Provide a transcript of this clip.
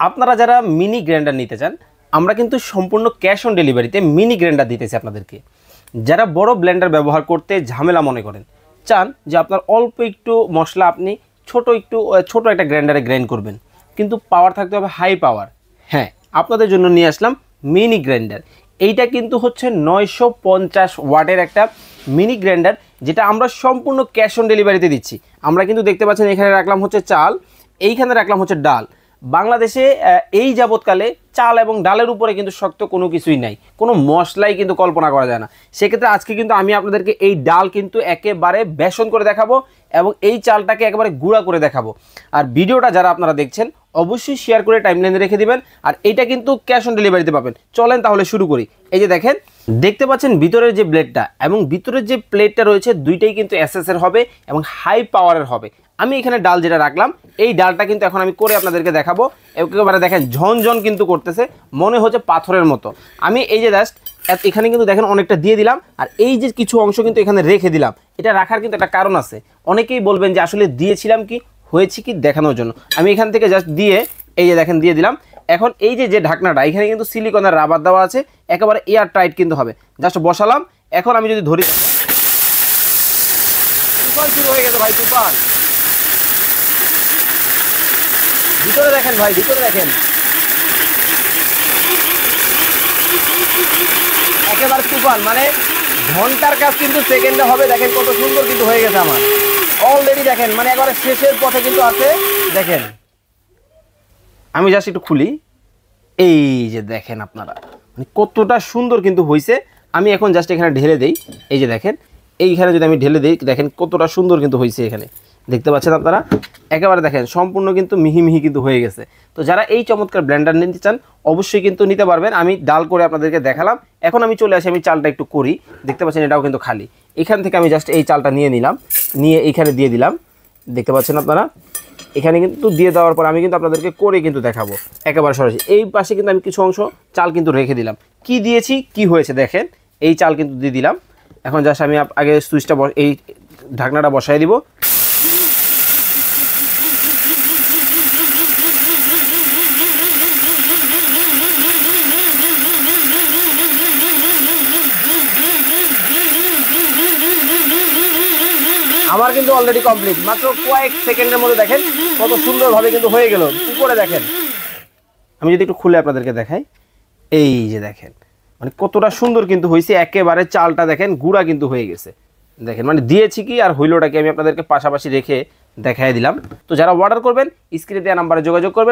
আপনারা যারা mini grinder নিতে চান, আমরা কিন্তু সম্পূর্ণ ক্যাশ অন ডেলিভারিতে মিনি গ্রাইন্ডার দিতেছি আপনাদেরকে। যারা বড় ব্লেন্ডার ব্যবহার করতে ঝামেলা মনে করেন, চান যে আপনার অল্প একটু মশলা আপনি ছোট একটা গ্রাইন্ডারে গ্রাইন্ড করবেন, কিন্তু পাওয়ার থাকতে হবে হাই পাওয়ার। হ্যাঁ, আপনাদের জন্য নিয়ে আসলাম মিনি গ্রাইন্ডার। এইটা কিন্তু হচ্ছে 950 ওয়াটের একটা মিনি গ্রাইন্ডার, যেটা আমরা সম্পূর্ণ ক্যাশ অন ডেলিভারিতে দিচ্ছি। আমরা কিন্তু দেখতে পাচ্ছেন এখানে রাখলাম হচ্ছে চাল, এইখানে রাখলাম হচ্ছে ডাল। বাংলাদেশে এই যাবৎকালে চাল এবং ডালের উপরে কিন্তু শক্ত কোনো কিছুই নাই, কোনো মশলাই কিন্তু কল্পনা করা যায় না। সেক্ষেত্রে আজকে কিন্তু আমি আপনাদেরকে এই ডাল কিন্তু একেবারে বেসন করে দেখাবো এবং এই চালটাকে একেবারে গুঁড়া করে দেখাবো। আর ভিডিওটা যারা আপনারা দেখছেন অবশ্যই শেয়ার করে টাইমলাইনে রেখে দিবেন। আর এইটা কিন্তু ক্যাশ অন ডেলিভারিতে পাবেন। চলেন তাহলে শুরু করি। এই যে দেখেন, দেখতে পাচ্ছেন ভিতরের যে ব্লেডটা এবং ভিতরের যে প্লেটটা রয়েছে, দুইটাই কিন্তু এসএসের হবে এবং হাই পাওয়ারের হবে। আমি এখানে ডাল যেটা রাখলাম, এই ডালটা কিন্তু এখন আমি করে আপনাদেরকে দেখাবো। একেবারে দেখেন ঝনঝন কিন্তু করতেছে, মনে হচ্ছে পাথরের মতো। আমি এই যে জাস্ট এখানে কিন্তু দেখেন অনেকটা দিয়ে দিলাম, আর এই যে কিছু অংশ কিন্তু এখানে রেখে দিলাম। এটা রাখার কিন্তু একটা কারণ আছে। অনেকেই বলবেন যে আসলে দিয়েছিলাম কি, হয়েছে কি দেখানোর জন্য। আমি এখান থেকে জাস্ট দিয়ে, এই যে দেখেন দিয়ে দিলাম। এখন এই যে ঢাকনাটা, এখানে কিন্তু সিলিকনের রাবার দেওয়া আছে, একেবারে এয়ার টাইট কিন্তু হবে। জাস্ট বসালাম। এখন আমি যদি ধরি, তুফান শুরু হয়ে গেছে ভাই, তুফান। ভিতরে দেখেন ভাই, ভিতরে দেখেন, একেবারে তুফান। মানে ঘন্টার কাজ কিন্তু সেকেন্ডে হবে। দেখেন কত সুন্দর কিন্তু হয়ে গেছে আমার অলরেডি। দেখেন মানে একেবারে শেষের পথে কিন্তু আছে। দেখেন আমি জাস্ট একটু খুলি, এই যে দেখেন আপনারা মানে কতটা সুন্দর কিন্তু হয়েছে। আমি এখন জাস্ট এখানে ঢেলে দেই। এই যে দেখেন, এইখানে যদি আমি ঢেলে দিই, দেখেন কতটা সুন্দর কিন্তু হয়েছে। এখানে দেখতে পাচ্ছেন আপনারা, একেবারে দেখেন সম্পূর্ণ কিন্তু মিহি মিহি কিন্তু হয়ে গেছে। তো যারা এই চমৎকার ব্লেন্ডার নিতে চান অবশ্যই কিন্তু নিতে পারবেন। আমি ডাল করে আপনাদেরকে দেখালাম। এখন আমি চলে আসি, আমি চালটা একটু করি। দেখতে পাচ্ছেন এটাও কিন্তু খালি। এখান থেকে আমি জাস্ট এই চালটা নিয়ে নিলাম, নিয়ে এইখানে দিয়ে দিলাম। দেখতে পাচ্ছেন আপনারা, এখানে কিন্তু দিয়ে দেওয়ার পর আমি কিন্তু আপনাদেরকে করে কিন্তু দেখাবো একেবারে সরাসরি। এই পাশে কিন্তু আমি কিছু অংশ চাল কিন্তু রেখে দিলাম। কি দিয়েছি, কি হয়েছে দেখেন। এই চাল কিন্তু দিয়ে দিলাম। এখন জাস্ট আমি আগে সুইচটা, এই ঢাকনাটা বসাই দিব। আমার কিন্তু অলরেডি কমপ্লিট, মাত্র কয়েক সেকেন্ডের মধ্যে দেখেন কত সুন্দরভাবে কিন্তু হয়ে গেল। উপরে দেখেন, আমি যদি একটু খুলে আপনাদেরকে দেখাই, এই যে দেখেন মানে কতটা সুন্দর কিন্তু হয়েছে। একেবারে চালটা দেখেন গুঁড়া কিন্তু হয়ে গেছে। দেখেন মানে দিয়েছি কি আর হইলোটা কি, আমি আপনাদেরকে পাশাপাশি রেখে দেখাই দিলাম। তো যারা অর্ডার করবেন স্ক্রিনে দেওয়া নাম্বারে যোগাযোগ করবেন।